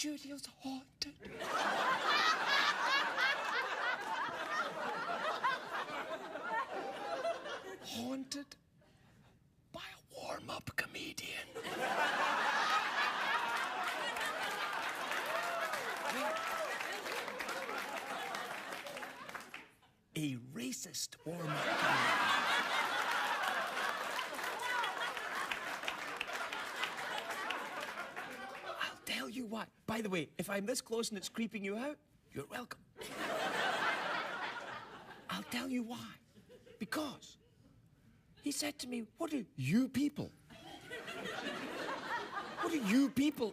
studio's haunted. Haunted by a warm-up comedian. A racist warm-up comedian. I'll tell you what. By the way, if I'm this close and it's creeping you out, you're welcome. I'll tell you why. Because he said to me, what do you people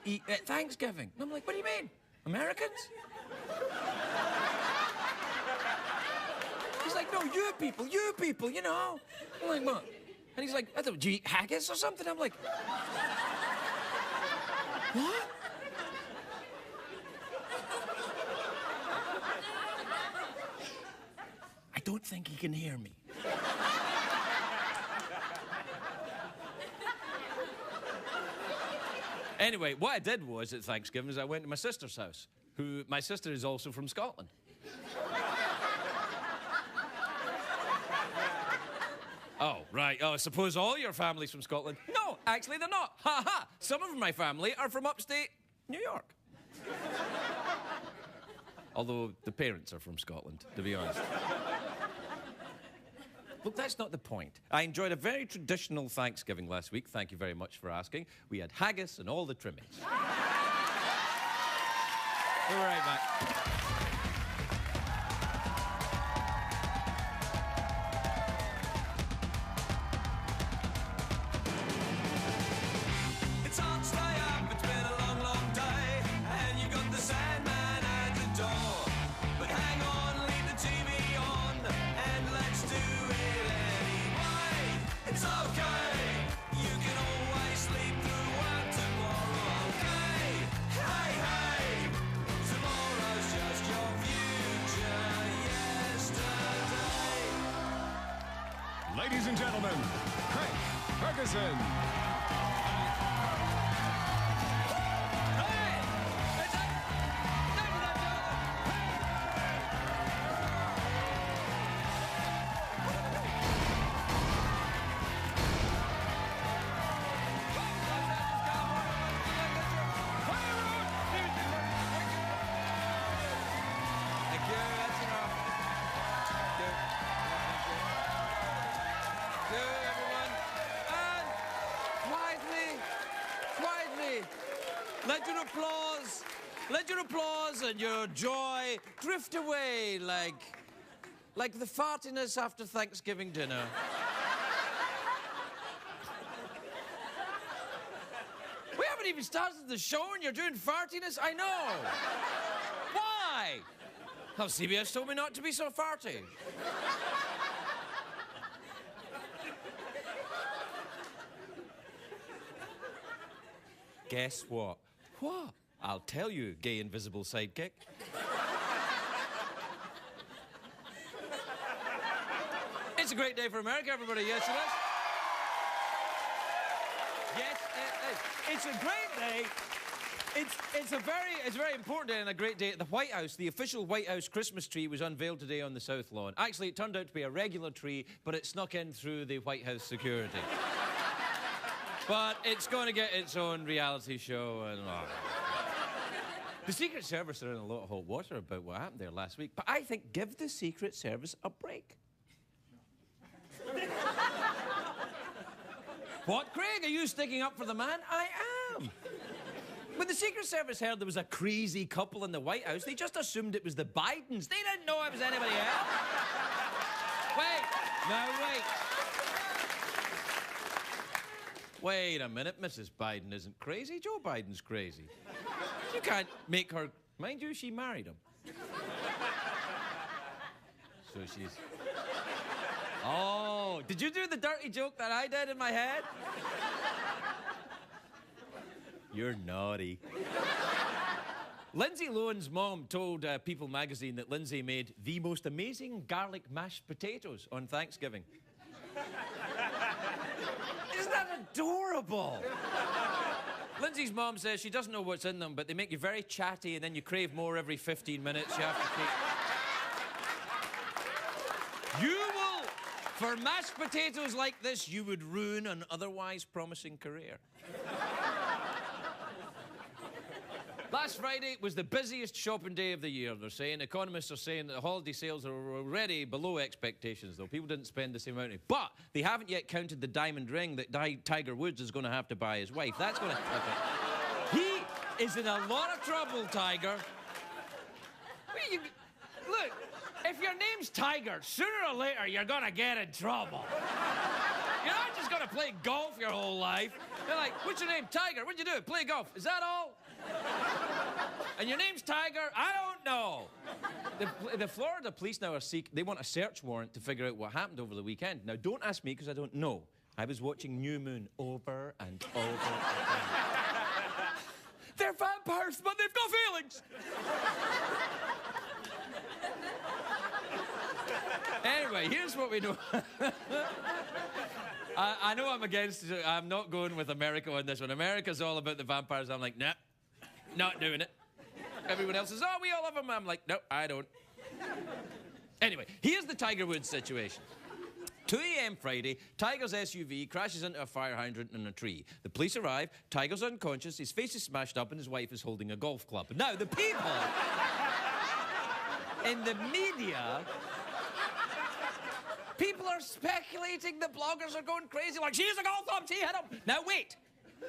eat at Thanksgiving? And I'm like, what do you mean? Americans? He's like, no, you people, you know. I'm like, what? And he's like, I thought, do you eat haggis or something? I'm like, what? I don't think he can hear me. Anyway, what I did was at Thanksgiving is I went to my sister's house, my sister is also from Scotland. Oh, right. Oh, I suppose all your family's from Scotland. No, actually they're not. Ha ha! Some of my family are from upstate New York. Although the parents are from Scotland, to be honest. Look, that's not the point. I enjoyed a very traditional Thanksgiving last week. Thank you very much for asking. We had haggis and all the trimmings. We'll be right back. Ladies and gentlemen, Craig Ferguson. Let your applause and your joy drift away like the fartiness after Thanksgiving dinner. We haven't even started the show and you're doing fartiness? I know. Why? Oh, CBS told me not to be so farty. Guess what? What? I'll tell you, gay invisible sidekick. It's a great day for America, everybody. Yes, it is. Yes, it is. It's a great day. It's a very important day and a great day at the White House. The official White House Christmas tree was unveiled today on the South Lawn. Actually, it turned out to be a regular tree, but it snuck in through the White House security. But it's going to get its own reality show and... The Secret Service are in a lot of hot water about what happened there last week, but I think give the Secret Service a break. What, Craig? Are you sticking up for the man? I am. When the Secret Service heard there was a crazy couple in the White House, they just assumed it was the Bidens. They didn't know it was anybody else. Wait. Now, wait. Wait a minute. Mrs. Biden isn't crazy. Joe Biden's crazy. You can't make her... Mind you, she married him. So she's... Oh, did you do the dirty joke that I did in my head? You're naughty. Lindsay Lohan's mom told People magazine that Lindsay made the most amazing garlic mashed potatoes on Thanksgiving. Isn't that adorable? Lindsay's mom says she doesn't know what's in them, but they make you very chatty and then you crave more every 15 minutes. You have to take... You will... For mashed potatoes like this, you would ruin an otherwise promising career. Last Friday was the busiest shopping day of the year, they're saying. Economists are saying that the holiday sales are already below expectations, though. People didn't spend the same amount. But they haven't yet counted the diamond ring that Tiger Woods is going to have to buy his wife. That's going to... He is in a lot of trouble, Tiger. Look, if your name's Tiger, sooner or later you're going to get in trouble. You're not just going to play golf your whole life. They're like, what's your name? Tiger. What'd you do? Play golf. Is that all? And your name's Tiger? I don't know. The Florida police now they want a search warrant to figure out what happened over the weekend. Now, don't ask me because I don't know. I was watching New Moon over and over again. They're vampires, but they've got feelings. Anyway, here's what we know. I know I'm against it. I'm not going with America on this one. America's all about the vampires. I'm like, nah, not doing it. Everyone else says, oh, we all love them. I'm like, no, I don't. Anyway, here's the Tiger Woods situation. 2 a.m. Friday, Tiger's SUV crashes into a fire hydrant in a tree. The police arrive, Tiger's unconscious, his face is smashed up, and his wife is holding a golf club. Now, the people in the media... People are speculating, the bloggers are going crazy, like, she has a golf club, she hit him. Now, wait.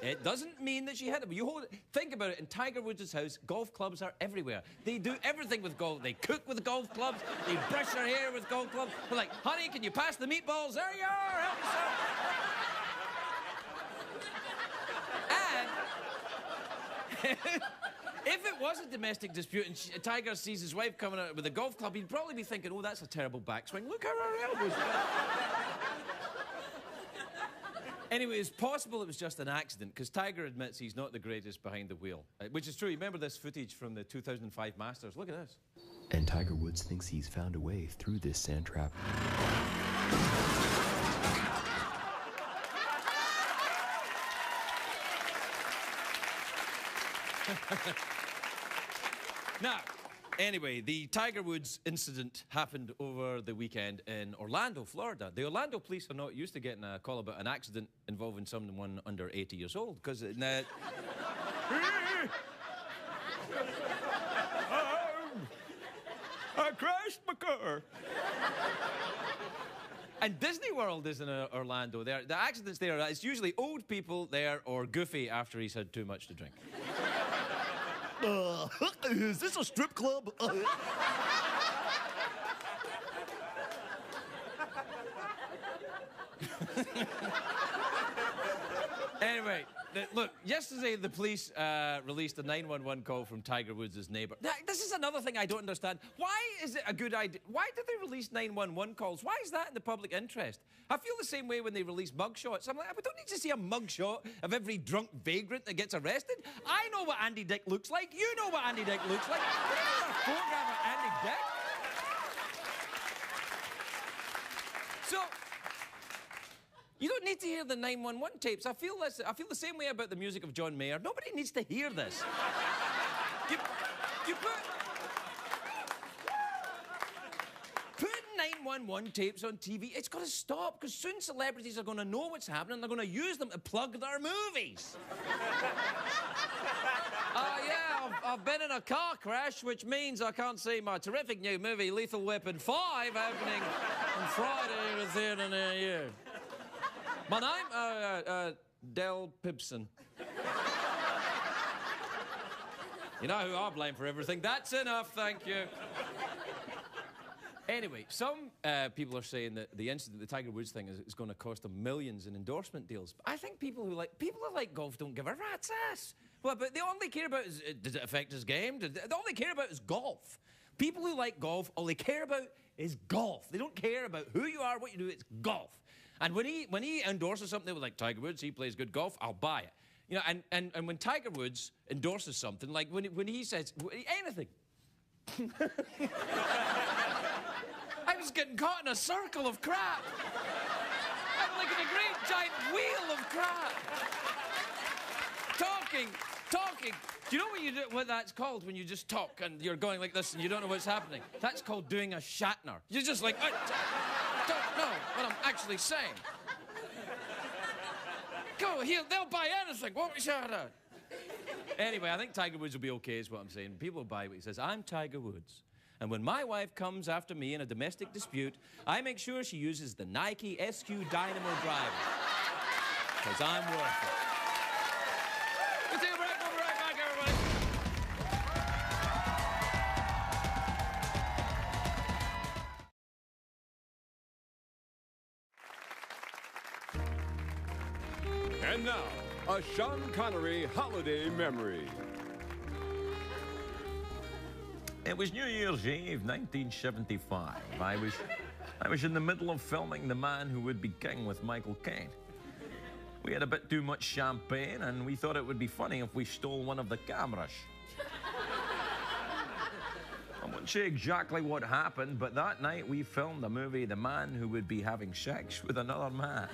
It doesn't mean that she hit him. You hold it. Think about it. In Tiger Woods' house, golf clubs are everywhere. They do everything with golf. They cook with golf clubs. They brush their hair with golf clubs. They're like, honey, can you pass the meatballs? There you are. Help yourself. And if it was a domestic dispute and Tiger sees his wife coming out with a golf club, he'd probably be thinking, oh, that's a terrible backswing. Look how her elbows go. Anyway, it's possible it was just an accident, because Tiger admits he's not the greatest behind the wheel. Which is true. You remember this footage from the 2005 Masters? Look at this. And Tiger Woods thinks he's found a way through this sand trap. Now, anyway, the Tiger Woods incident happened over the weekend in Orlando, Florida. The Orlando police are not used to getting a call about an accident involving someone under 80 years old, because... I crashed my car. And Disney World is in Orlando. The accidents there, it's usually old people there or Goofy after he's had too much to drink. Is this a strip club? Anyway, look, yesterday the police released a 911 call from Tiger Woods' neighbour. This is another thing I don't understand. Why is it a good idea? Why did they release 911 calls? Why is that in the public interest? I feel the same way when they release mugshots. I'm like, we don't need to see a mugshot of every drunk vagrant that gets arrested. I know what Andy Dick looks like. You know what Andy Dick looks like. We don't need a photograph of Andy Dick. So... you don't need to hear the 911 tapes. I feel the same way about the music of John Mayer. Nobody needs to hear this. You put 911 tapes on TV. It's got to stop, because soon celebrities are going to know what's happening. They're going to use them to plug their movies. Yeah, I've been in a car crash, which means I can't see my terrific new movie, Lethal Weapon 5, opening on Friday in the theatre near you. My name? Del Pibson. You know who I blame for everything. That's enough, thank you. Anyway, some people are saying that the incident, the Tiger Woods thing, is going to cost them millions in endorsement deals. But I think people who like golf don't give a rat's ass. Well, but they only care about is, does it affect his game? They only care about is golf. People who like golf, all they care about is golf. They don't care about who you are, what you do. It's golf. And when he endorses something like Tiger Woods, he plays good golf, I'll buy it. You know, and when Tiger Woods endorses something, like when he says anything. I was getting caught in a circle of crap. I'm like in a great giant wheel of crap. talking. Do you know what you do? What that's called when you just talk and you're going like this and you don't know what's happening? That's called doing a Shatner. You're just like, I don't know what I'm actually saying. Go, they'll buy anything. Won't we shout out? Anyway, I think Tiger Woods will be okay, is what I'm saying. People will buy what he says. I'm Tiger Woods. And when my wife comes after me in a domestic dispute, I make sure she uses the Nike SQ Dynamo driver. Because I'm worth it. We'll take a break. We'll be right back, everybody. And now, a Sean Connery holiday memory. It was New Year's Eve, 1975. I was in the middle of filming The Man Who Would Be King with Michael Caine. We had a bit too much champagne, and we thought it would be funny if we stole one of the cameras. I won't say exactly what happened, but that night we filmed the movie The Man Who Would Be Having Sex with Another Man.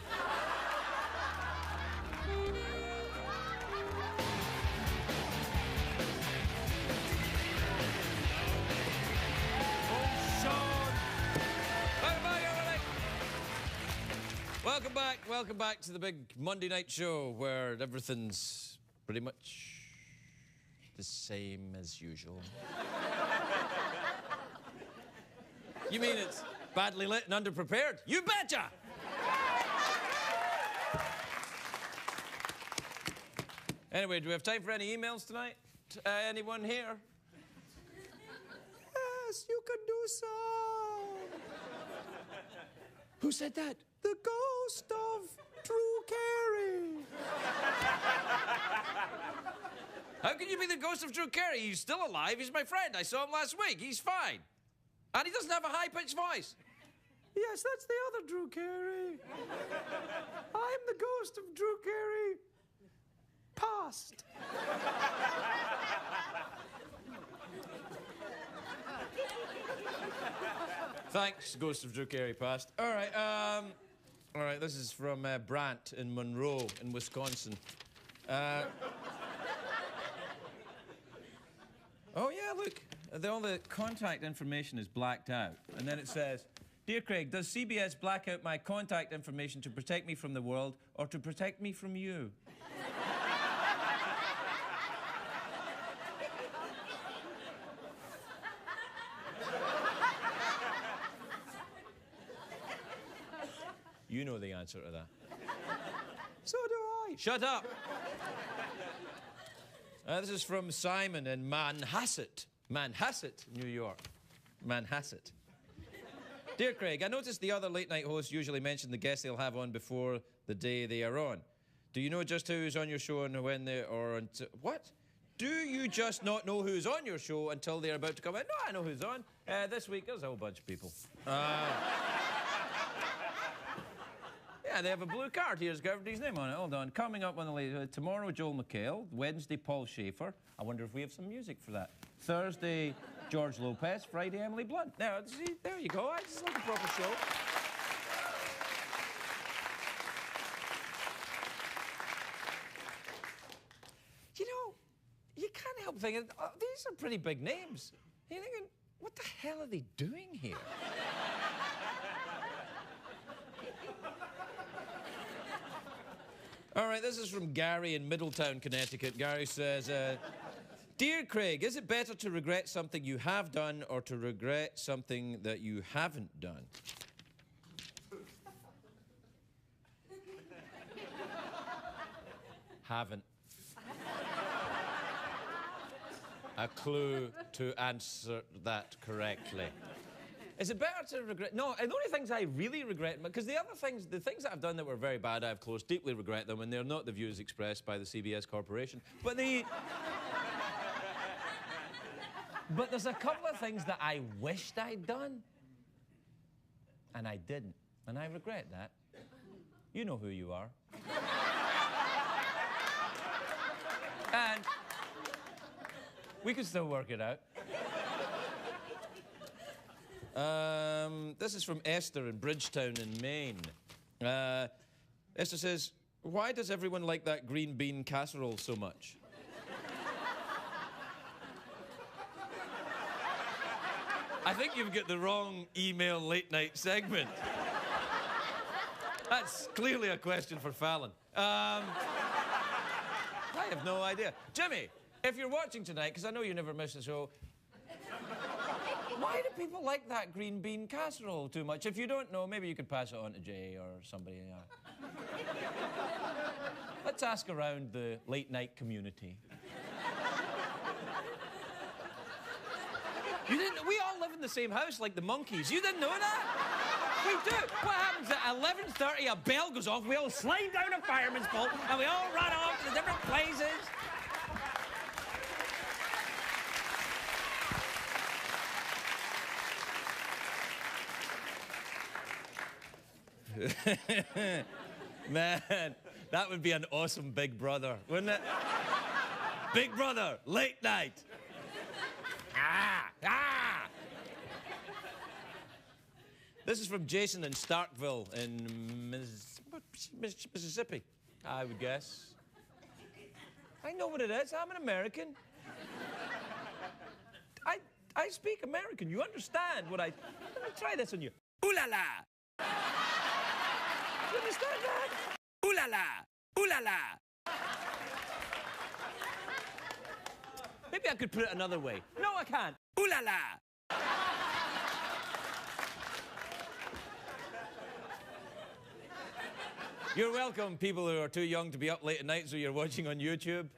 Welcome back to the big Monday night show where everything's pretty much the same as usual. You mean it's badly lit and underprepared? You betcha! Anyway, do we have time for any emails tonight? Anyone here? Yes, you can do so. Who said that? The ghost of Drew Carey. How can you be the ghost of Drew Carey? He's still alive. He's my friend. I saw him last week. He's fine. And he doesn't have a high-pitched voice. Yes, that's the other Drew Carey. I'm the ghost of Drew Carey. Past. Thanks, ghost of Drew Carey past. All right, this is from Brant in Monroe in Wisconsin. Oh, yeah, look. All the contact information is blacked out. And then it says, Dear Craig, does CBS black out my contact information to protect me from the world or to protect me from you? You know the answer to that. So do I. Shut up. This is from Simon in Manhasset, New York. Manhasset. Dear Craig, I noticed the other late-night hosts usually mention the guests they'll have on before the day they are on. Do you know just who's on your show and when they are on? What? Do you just not know who's on your show until they're about to come out? No, I know who's on. This week, there's a whole bunch of people. Yeah, they have a blue card here. It's got everybody's name on it. Hold on. Coming up on the list, tomorrow, Joel McHale. Wednesday, Paul Schaefer. I wonder if we have some music for that. Thursday, George Lopez. Friday, Emily Blunt. Now, see, there you go. This is like a proper show. You know, you can't help thinking, oh, these are pretty big names. You're thinking, what the hell are they doing here? All right, this is from Gary in Middletown, Connecticut. Gary says, Dear Craig, is it better to regret something you have done or to regret something that you haven't done? Haven't. A clue to answer that correctly. Is it better to regret? No, the only things I really regret, because the things that I've done that were very bad, I of course deeply regret them, and they're not the views expressed by the CBS Corporation. But but there's a couple of things that I wished I'd done, and I didn't, and I regret that. You know who you are. And we can still work it out. This is from Esther in Bridgetown in Maine. Esther says, Why does everyone like that green bean casserole so much? I think you've got the wrong email late night segment. That's clearly a question for Fallon. I have no idea. Jimmy, if you're watching tonight, because I know you never miss the show, why do people like that green bean casserole too much? If you don't know, maybe you could pass it on to Jay or somebody. Let's ask around the late night community. You didn't? We all live in the same house like the monkeys. You didn't know that? We do. What happens at 11:30? A bell goes off. We all slide down a fireman's pole and we all run off to different places. Man, that would be an awesome Big Brother, wouldn't it? Big Brother, late night. This is from Jason in Starkville in Mississippi, I would guess. I know what it is. I'm an American. I speak American. You understand what I... Let me try this on you. Ooh la la. You understand that? Ooh la la. Ooh la la. Maybe I could put it another way. No, I can't. Ooh la la. You're welcome, people who are too young to be up late at night, so you're watching on YouTube.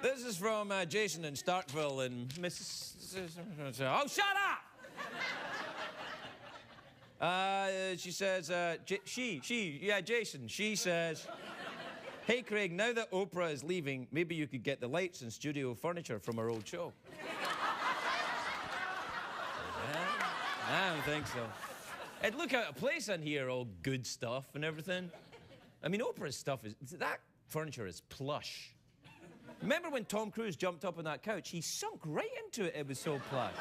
This is from Jason in Starkville in Oh, shut up! She says, Jason, she says, hey, Craig, now that Oprah is leaving, maybe you could get the lights and studio furniture from our old show. I don't think so. It'd look out of place in here, all good stuff and everything. I mean, Oprah's stuff that furniture is plush. Remember when Tom Cruise jumped up on that couch? He sunk right into it, it was so plush.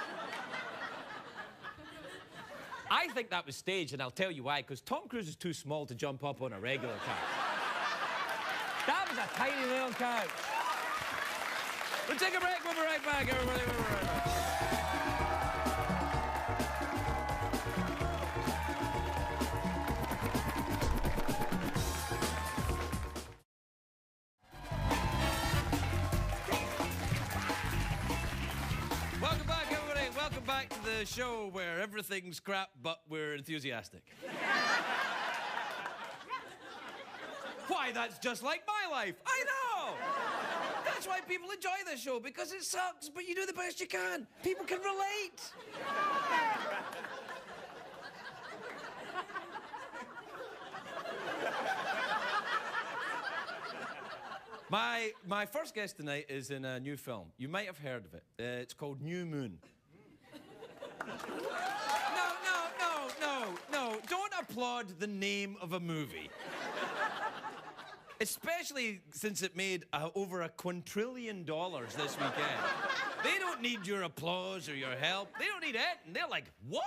I think that was staged, and I'll tell you why, because Tom Cruise is too small to jump up on a regular couch. That was a tiny little couch. We'll take a break, we'll be right back, everybody, we'll be right back. Back to the show where everything's crap, but we're enthusiastic. Why, that's just like my life. I know! That's why people enjoy this show, because it sucks, but you do the best you can. People can relate. My first guest tonight is in a new film. You might have heard of it. It's called New Moon. No, don't applaud the name of a movie. Especially since it made over $1 quadrillion this weekend. They don't need your applause or your help. They don't need it. And they're like, what?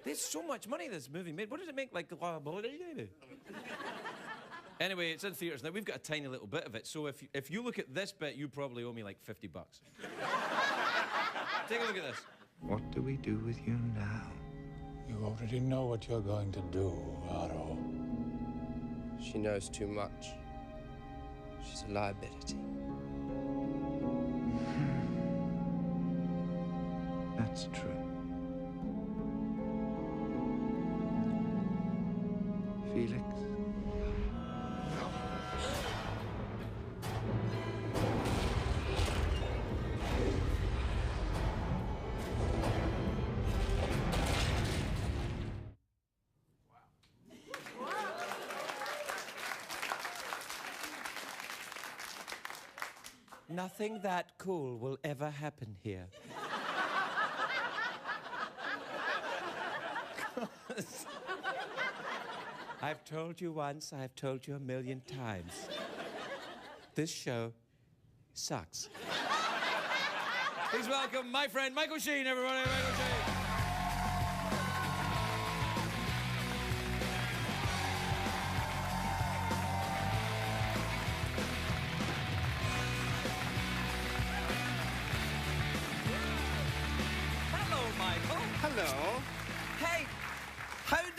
There's so much money this movie made. What does it make? Like, anyway, it's in theaters now. We've got a tiny little bit of it. So if you look at this bit, you probably owe me like $50. Take a look at this. What do we do with you now? You already know what you're going to do, Otto. She knows too much. She's a liability. That's true. Felix? Nothing that cool will ever happen here. I've told you once, I've told you a million times. This show sucks. Please welcome my friend Michael Sheen, everybody. Michael Sheen.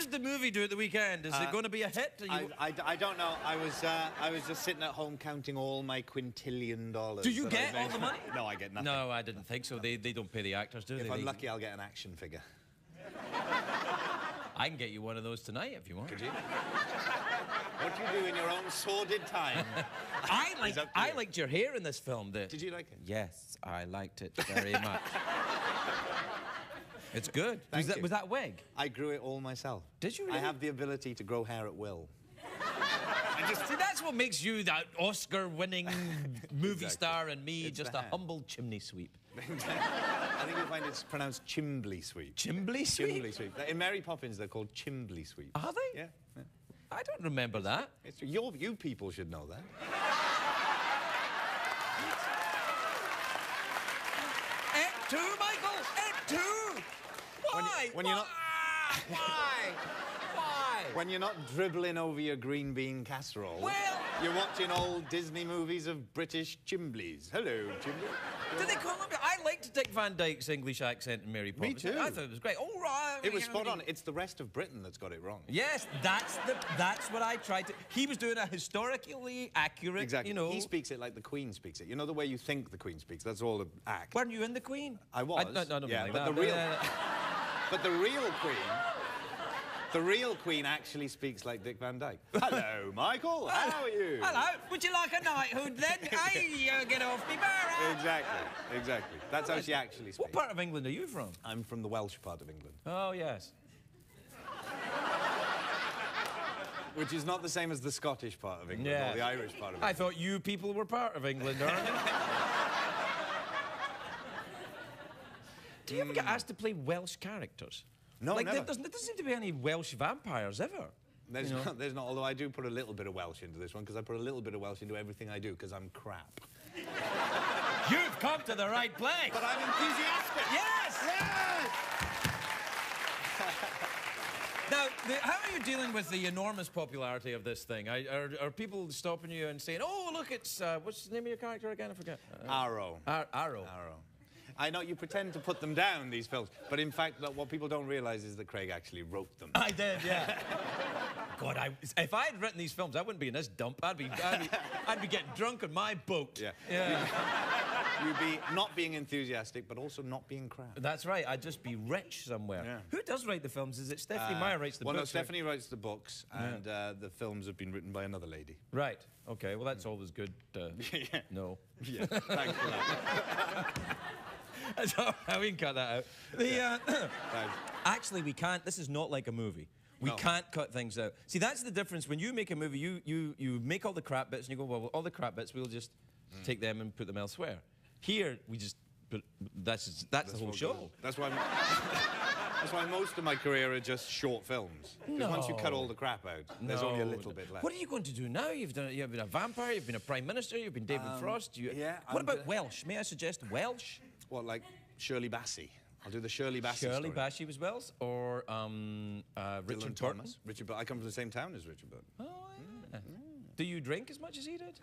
did the movie do at the weekend? Is it going to be a hit? I don't know. I was just sitting at home counting all my quintillion dollars. Do you get all the money? No, I get nothing. No, I didn't think so. They don't pay the actors, do they? If I'm lucky, I'll get an action figure. I can get you one of those tonight if you want. Could you? What do you do in your own sordid time? I liked your hair in this film. Did you like it? Yes, I liked it very much. It's good. Thank you. Was that wig? I grew it all myself. Did you really? I have the ability to grow hair at will. See, that's what makes you that Oscar-winning movie star and me just a humble chimney sweep. I think you'll find it's pronounced Chimbley Sweep. Chimbley Sweep? Chimbley Sweep. In Mary Poppins, they're called Chimbley Sweeps. Are they? Yeah. I don't remember that. You people should know that. Et tu, Michael? Et tu? Why? When you're not... Why? Why? When you're not dribbling over your green bean casserole, Well... you're watching old Disney movies of British Chimbleys. Hello, Chimbley. Did they call him? I liked Dick Van Dyke's English accent in Mary Poppins. Me too. I thought it was great. All right. It was spot on. It's the rest of Britain that's got it wrong. Yes, that's what I tried to... He was doing a historically accurate, Exactly. you know... He speaks it like the Queen speaks it. You know the way you think the Queen speaks? That's all the act. Weren't you in the Queen? I was. No, yeah, like but that. But the real Queen... The real Queen actually speaks like Dick Van Dyke. Hello, Michael. How are you? Hello. Would you like a knighthood then? Hey, get off me, Barra. Exactly. That's how she actually speaks. What part of England are you from? I'm from the Welsh part of England. Oh, yes. Which is not the same as the Scottish part of England or the Irish part of England. I thought you people were part of England, aren't you? Do you ever get asked to play Welsh characters? No, like, never. There doesn't seem to be any Welsh vampires ever. There's not, although I do put a little bit of Welsh into this one, because I put a little bit of Welsh into everything I do, because I'm crap. You've come to the right place. But I'm enthusiastic. Yes! Yes! Now, how are you dealing with the enormous popularity of this thing? Are people stopping you and saying, oh, look, it's... what's the name of your character again? I forget. Arrow. Arrow. I know you pretend to put them down, these films, but in fact, what people don't realise is that Craig actually wrote them. I did, yeah. God, if I had written these films, I wouldn't be in this dump. I'd be getting drunk on my boat. Yeah. You'd be not being enthusiastic, but also not being crap. That's right. I'd just be rich somewhere. Yeah. Who does write the films? Is it Stephanie Meyer writes the books? Well, no, Stephanie writes the books, and the films have been written by another lady. Right. Okay. Well, that's always good. Yeah. No. Yeah. Thanks for that. That's all right. We can cut that out. Actually, we can't. This is not like a movie. We can't cut things out. See, that's the difference. When you make a movie, you make all the crap bits, and you go, well, all the crap bits, we'll just take them and put them elsewhere. Here, we just put... That's the whole show. That's why most of my career are just short films. Because once you cut all the crap out, there's only a little bit left. What are you going to do now? You've been a vampire, you've been a Prime Minister, you've been David Frost. What about Welsh? May I suggest Welsh? What, like Shirley Bassey? I'll do the Shirley Bassey Shirley story. Bassey was Welsh, or Richard Burton? Richard Burton. I come from the same town as Richard Burton. Oh, yeah. Do you drink as much as he did?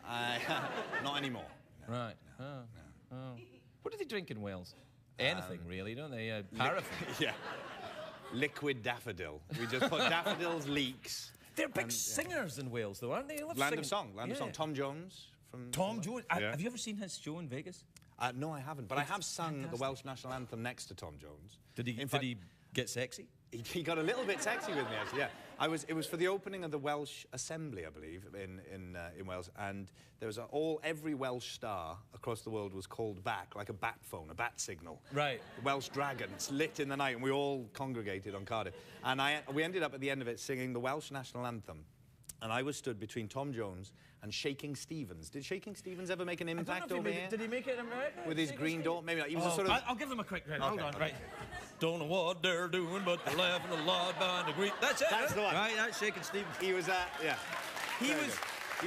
Not anymore. No. Right. Oh. What do they drink in Wales? Anything, really, don't they? Paraffin. Yeah. Liquid daffodil. We just put daffodils, leeks. They're big singers in Wales, though, aren't they? They love Land singing. of Song. Land of Song. Tom Jones. Tom Jones. Have you ever seen his show in Vegas? No, I haven't. But I have sung the Welsh national anthem next to Tom Jones. Did he get sexy? He got a little bit sexy with me, actually, yeah. It was for the opening of the Welsh Assembly, I believe, in Wales, and there was every Welsh star across the world was called back, like a bat phone, a bat signal. Right. The Welsh dragons lit in the night, and we all congregated on Cardiff. And we ended up at the end of it singing the Welsh national anthem. And I was stood between Tom Jones and Shaking Stevens. Did Shaking Stevens ever make an impact over here? Did he make it in America? With his green door? Maybe not. He was a sort of... I'll give them a quick credit. Hold on, right. Don't know what they're doing, but they're laughing a lot behind the green. That's it. That's the one. Right, that's Shaking Stevens. He was, yeah. He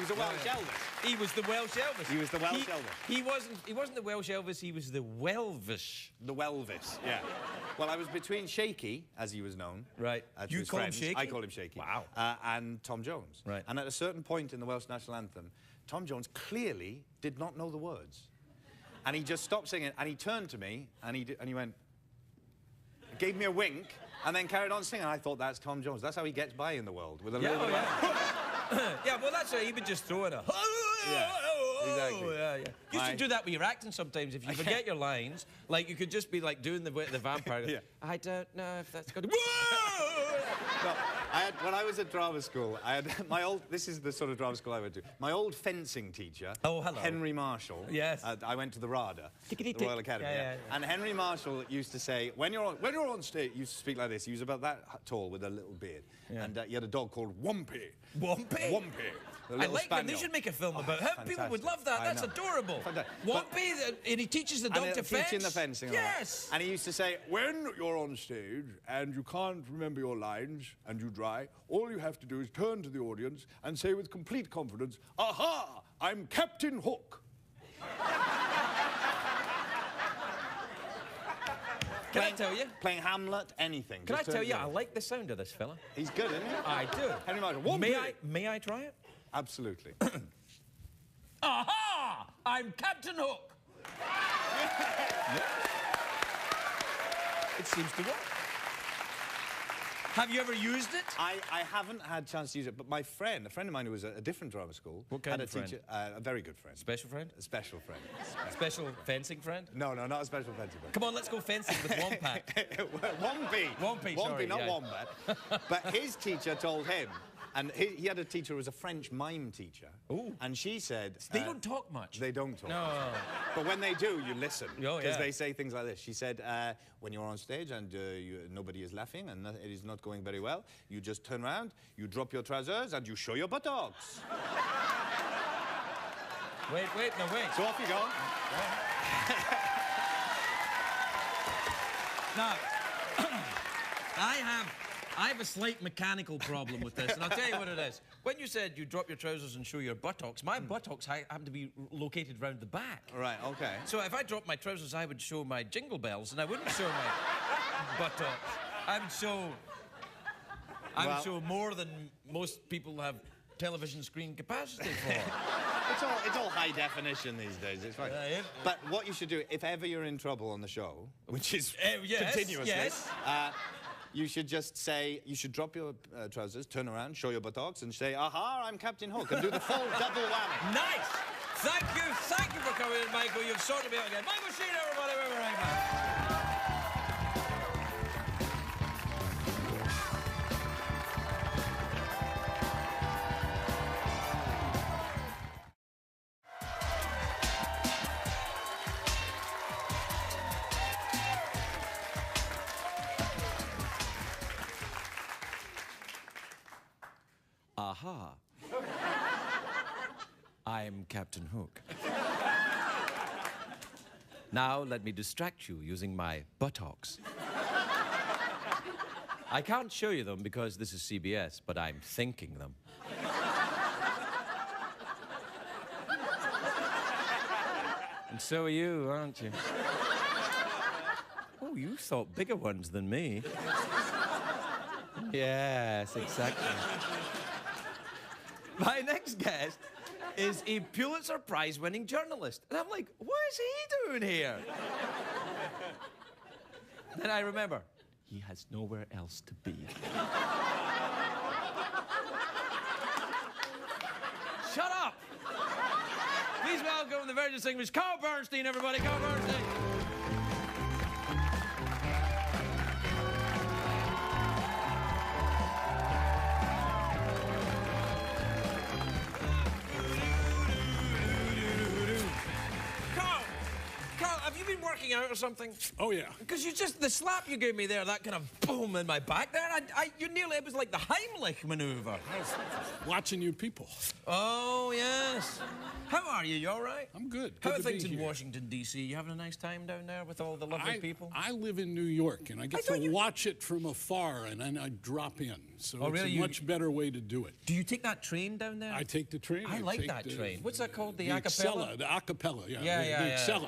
was a Welsh Elvis. He was the Welsh Elvis. He was the Welsh Elvis. He wasn't the Welsh Elvis, he was the Welvish. The Welvis, yeah. Well, I was between Shaky, as he was known. Right. You call him Shaky? I call him Shaky. Wow. And Tom Jones. Right. And at a certain point in the Welsh national anthem, Tom Jones clearly did not know the words. And he just stopped singing, and he turned to me, and he went, gave me a wink, and then carried on singing. I thought, that's Tom Jones. That's how he gets by in the world, with a Yeah, little bit of... yeah, well, that's right. He would just throw in a... Yeah, exactly. Yeah. You used to do that with your acting sometimes. If you forget your lines, like, you could just be, like, doing the vampire. Yeah. I don't know if that's good. No, when I was at drama school, I had my old... This is the sort of drama school I went to. My old fencing teacher, Henry Marshall. Yes. I went to the RADA, the Royal Academy. Yeah. And Henry Marshall used to say, when you're on stage, he used to speak like this. He was about that tall with a little beard. Yeah. And he had a dog called Wumpy. Wumpy? Wumpy. I like him. They should make a film about him. Fantastic. People would love that. That's adorable. Wumpy, and he teaches the dog to fence. Teaching the fencing. Yes. And he used to say, when you're on stage and you can't remember your lines and you dry, all you have to do is turn to the audience and say with complete confidence, "Aha! I'm Captain Hook." Can I tell you? Playing Hamlet, anything. Can I tell you, I like the sound of this fella. He's good, isn't he? I do. Henry Marshall, May I try it? Absolutely. Aha! I'm Captain Hook. Yeah. It seems to work. Have you ever used it? I haven't had a chance to use it, but a friend of mine who was at a different drama school... What kind of friend? Teacher, a very good friend. Special friend? A special friend. Special fencing friend? No, not a special fencing friend. Come on, let's go fencing with Wompat. Wumpy, not Wombat. But his teacher told him, and he had a teacher who was a French mime teacher. Ooh. And she said... They don't talk much. They don't talk. No. But when they do, you listen. Oh, because they say things like this. She said, when you're on stage and nobody is laughing and it is not going very well, you just turn around, you drop your trousers, and you show your buttocks. Wait. So off you go. Now, I have a slight mechanical problem with this, and I'll tell you what it is. When you said you drop your trousers and show your buttocks, my buttocks happen to be located round the back. Right, okay. So if I dropped my trousers, I would show my jingle bells, and I wouldn't show my buttocks. I would show more than most people have television screen capacity for. It's all high definition these days. It's fine. But what you should do, if ever you're in trouble on the show, which is continuously, you should just say, you should drop your trousers, turn around, show your buttocks, and say, "Aha, I'm Captain Hook," and do the full double whammy. Nice! Thank you for coming in, Michael. You've sorted me out again. Michael Sheen, everybody, we'll be right back. Aha. I'm Captain Hook. Now let me distract you using my buttocks. I can't show you them because this is CBS, but I'm thinking them. And so are you, aren't you? Oh, you thought bigger ones than me. Yes, exactly. My next guest is a Pulitzer Prize-winning journalist. And I'm like, what is he doing here? Then I remember, he has nowhere else to be. Shut up! Please welcome the very distinguished Carl Bernstein, everybody. Carl Bernstein. Working out or something? Oh, yeah. Because the slap you gave me there, that kind of boom in my back there, it was like the Heimlich maneuver. I was watching you people. Oh, yes. How are you? You all right? I'm good. How are things in Washington, D.C.? You having a nice time down there with all the lovely people? I live in New York, and I get to watch it from afar, and then I drop in. So it's a much better way to do it. Do you take that train down there? I take the train. I like that train. What's that called? The acapella? Acapella? The acapella, yeah. Yeah. Excella.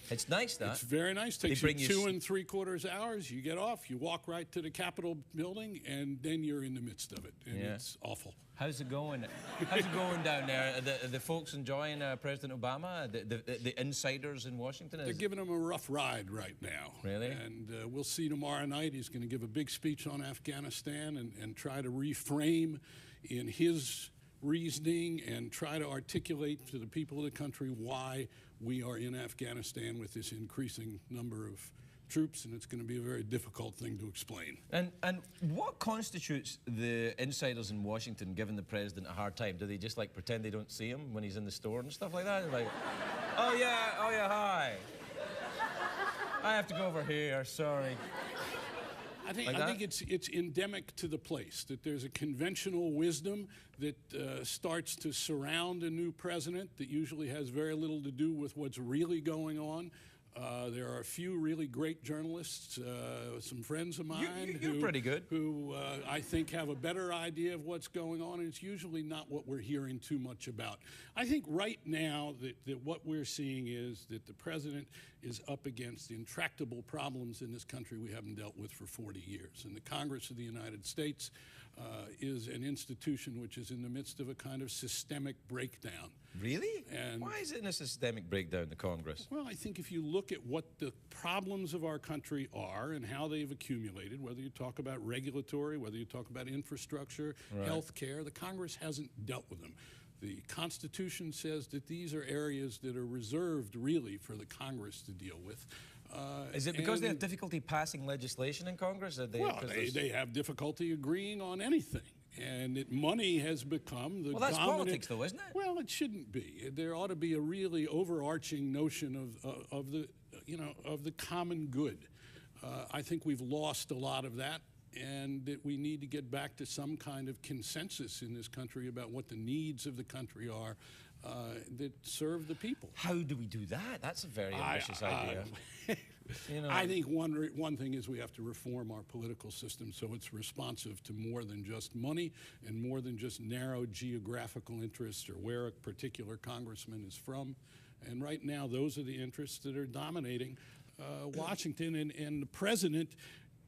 It's nice, that. It's very nice. Takes you 2 3/4 hours. You get off, you walk right to the Capitol building, and then you're in the midst of it. And it's awful. How's it going? How's it going down there? Are the folks enjoying President Obama? The insiders in Washington? They're giving him a rough ride right now. Really? And we'll see tomorrow night. He's going to give a big speech on Afghanistan and try to reframe in his reasoning and try to articulate to the people of the country why we are in Afghanistan with this increasing number of troops, and it's going to be a very difficult thing to explain. And what constitutes the insiders in Washington giving the president a hard time? Do they just like pretend they don't see him when he's in the store and stuff like that? They're like, oh yeah, hi. I have to go over here, sorry. I think it's endemic to the place that there's a conventional wisdom that starts to surround a new president that usually has very little to do with what's really going on. There are a few really great journalists, some friends of mine you're pretty good. who I think have a better idea of what's going on, and it's usually not what we're hearing too much about. I think right now that what we're seeing is that the president is up against intractable problems in this country we haven't dealt with for 40 years. And the Congress of the United States is an institution which is in the midst of a kind of systemic breakdown. Really? And why is it in a systemic breakdown, the Congress? Well, I think if you look at what the problems of our country are and how they've accumulated, whether you talk about regulatory, whether you talk about infrastructure, health care, the Congress hasn't dealt with them. The Constitution says that these are areas that are reserved, really, for the Congress to deal with. Is it because they have difficulty passing legislation in Congress? They have difficulty agreeing on anything. And that money has become the Well, that's dominant, politics, though, isn't it? Well, it shouldn't be. There ought to be a really overarching notion of the common good. I think we've lost a lot of that, and that we need to get back to some kind of consensus in this country about what the needs of the country are that serve the people. How do we do that? That's a very ambitious idea. I think one thing is we have to reform our political system so it's responsive to more than just money and more than just narrow geographical interests or where a particular congressman is from. And right now, those are the interests that are dominating Washington, and the president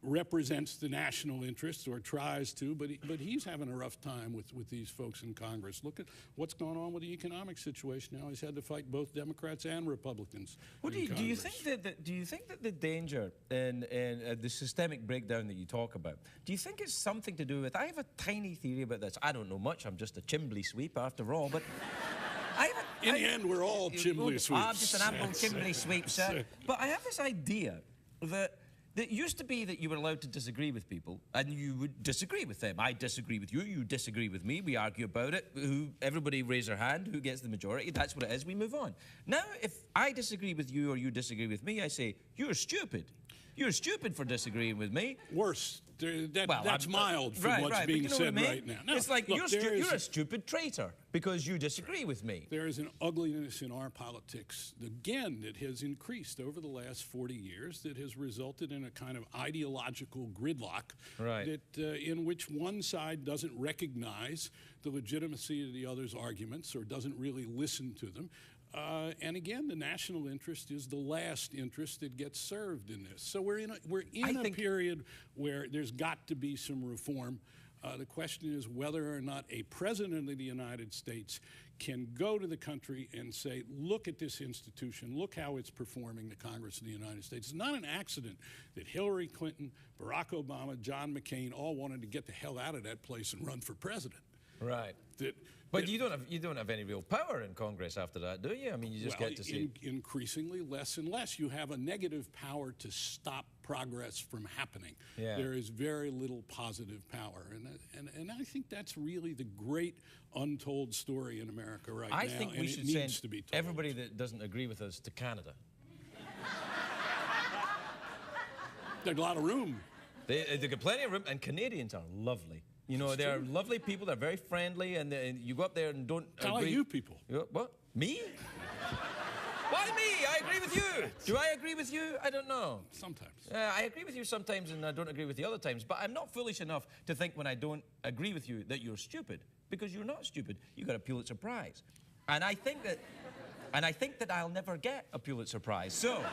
represents the national interest, or tries to, but he's having a rough time with these folks in Congress. Look at what's going on with the economic situation now. He's had to fight both Democrats and Republicans. Well, do you think that the danger in the systemic breakdown that you talk about, do you think it's something to do with? I have a tiny theory about this. I don't know much. I'm just a chimbley sweep after all, but. In the end, we're all chimbley sweeps. I'm just an ample chimbley sweep, sir. But I have this idea that it used to be that you were allowed to disagree with people, and you would disagree with them. I disagree with you, you disagree with me, we argue about it, everybody raise their hand, who gets the majority, that's what it is, we move on. Now, if I disagree with you or you disagree with me, I say, you're stupid. You're stupid for disagreeing with me. Worse. That's mild from what's being said right now. No, it's like, look, you're a stupid traitor because you disagree with me. There is an ugliness in our politics, again, that has increased over the last 40 years that has resulted in a kind of ideological gridlock in which one side doesn't recognize the legitimacy of the other's arguments or doesn't really listen to them. And again, the national interest is the last interest that gets served in this. So we're in a period where there's got to be some reform. The question is whether or not a president of the United States can go to the country and say, look at this institution, look how it's performing, the Congress of the United States. It's not an accident that Hillary Clinton, Barack Obama, John McCain all wanted to get the hell out of that place and run for president. Right. But you don't have any real power in Congress after that, do you? I mean, you just get to see increasingly less and less. You have a negative power to stop progress from happening. Yeah. There is very little positive power, and I think that's really the great untold story in America right now. I think we should send everybody that doesn't agree with us to Canada. There's a lot of room. They got plenty of room, and Canadians are lovely. You know, they're lovely people, they're very friendly, and you go up there and don't agree. Like you people. What? Me? Why me? I agree with you. Do I agree with you? I don't know. Sometimes. I agree with you sometimes, and I don't agree with you other times, but I'm not foolish enough to think when I don't agree with you that you're stupid, because you're not stupid. You got a Pulitzer Prize. And I think that And I think that I'll never get a Pulitzer Prize. So,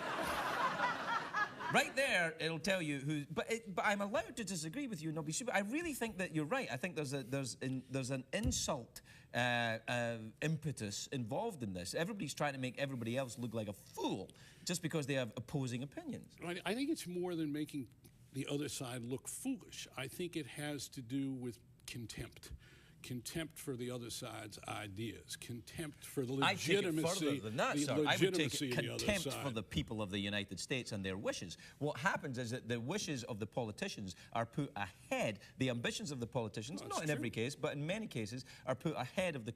right there, it'll tell you who... But I'm allowed to disagree with you and not be stupid. I really think that you're right. I think there's an insult impetus involved in this. Everybody's trying to make everybody else look like a fool just because they have opposing opinions. I think it's more than making the other side look foolish. I think it has to do with contempt. Contempt for the other side's ideas, contempt for the legitimacy. I take it further than that, sir. I would take it contempt for the people of the United States and their wishes. What happens is that the wishes of the politicians are put ahead, the ambitions of the politicians, not in every case, but in many cases, are put ahead of the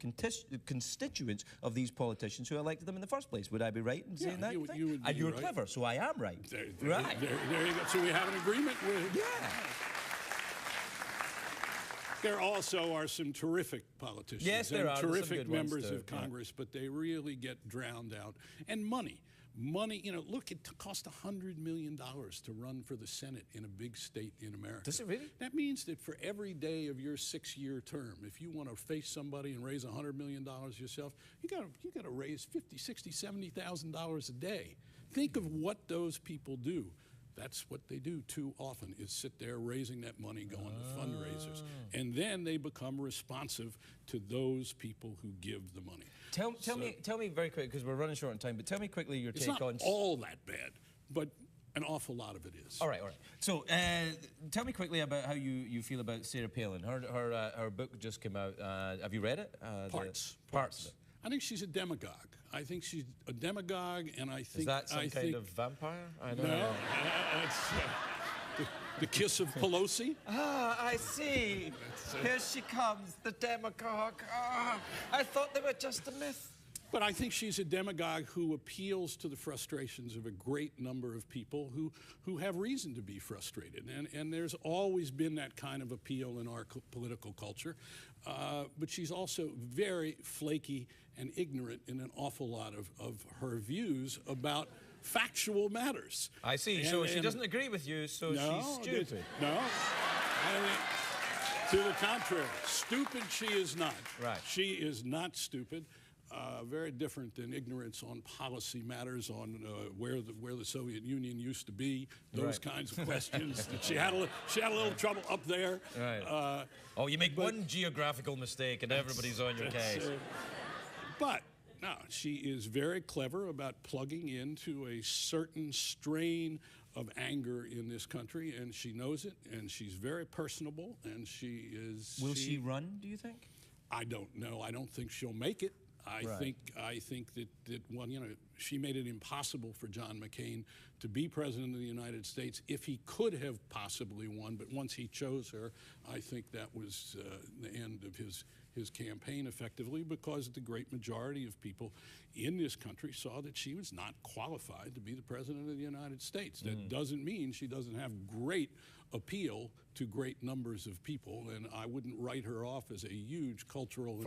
constituents of these politicians who elected them in the first place. Would I be right in saying that? And you're right. Clever, so I am right. There you go. So we have an agreement with... Yeah. There also are some terrific politicians. Yes, there are. Terrific members of Congress, but they really get drowned out. And money. Money, you know, look, it cost $100 million to run for the Senate in a big state in America. Does it really? That means that for every day of your 6-year term, if you want to face somebody and raise $100 million yourself, you got to raise $50,000, $60,000, $70,000 a day. Think of what those people do. That's what they do too often, is sit there raising that money, going to fundraisers. And then they become responsive to those people who give the money. Tell me very quickly, because we're running short on time, but tell me quickly your take on... It's not all that bad, but an awful lot of it is. All right. So tell me quickly about how you feel about Sarah Palin. Her book just came out. Have you read it? Parts. Parts of it. I think she's a demagogue. I think she's a demagogue, and I think... Is that some kind of vampire? I don't know. It's the kiss of Pelosi. Ah, I see. Here she comes, the demagogue. Ah, I thought they were just a myth. But I think she's a demagogue who appeals to the frustrations of a great number of people who have reason to be frustrated. And there's always been that kind of appeal in our political culture. But she's also very flaky and ignorant in an awful lot of her views about factual matters. I see. So she doesn't agree with you, so she's stupid. No. To the contrary. Stupid she is not. Right. She is not stupid. Very different than ignorance on policy matters, on where the Soviet Union used to be, those kinds of questions. She had a little trouble up there. Right. You make one geographical mistake and everybody's on your case. But no, she is very clever about plugging into a certain strain of anger in this country, and she knows it, and she's very personable, and she is... Will she run, do you think? I don't know. I don't think she'll make it. I think that well, you know, she made it impossible for John McCain to be president of the United States if he could have possibly won. But once he chose her, I think that was the end of his campaign effectively, because the great majority of people in this country saw that she was not qualified to be the president of the United States. That doesn't mean she doesn't have great appeal to great numbers of people, and I wouldn't write her off as a huge cultural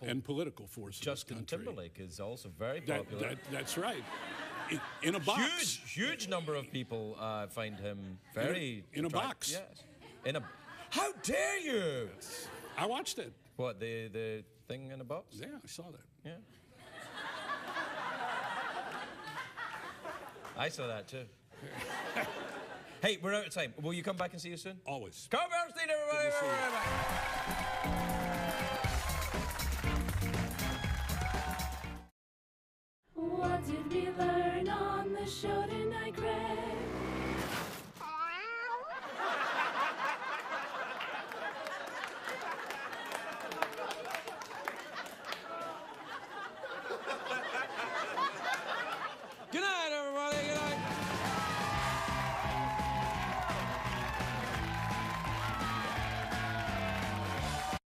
and political force. Justin Timberlake is also very popular. That's right. In a box. Huge number of people find him very in a box. Yes. How dare you? I watched it. What, the thing in a box? Yeah, I saw that. Yeah. I saw that too. Hey, we're out of time. Will you come back and see us soon? Always. Come Bernstein, everybody! What did we learn on the show tonight, Greg?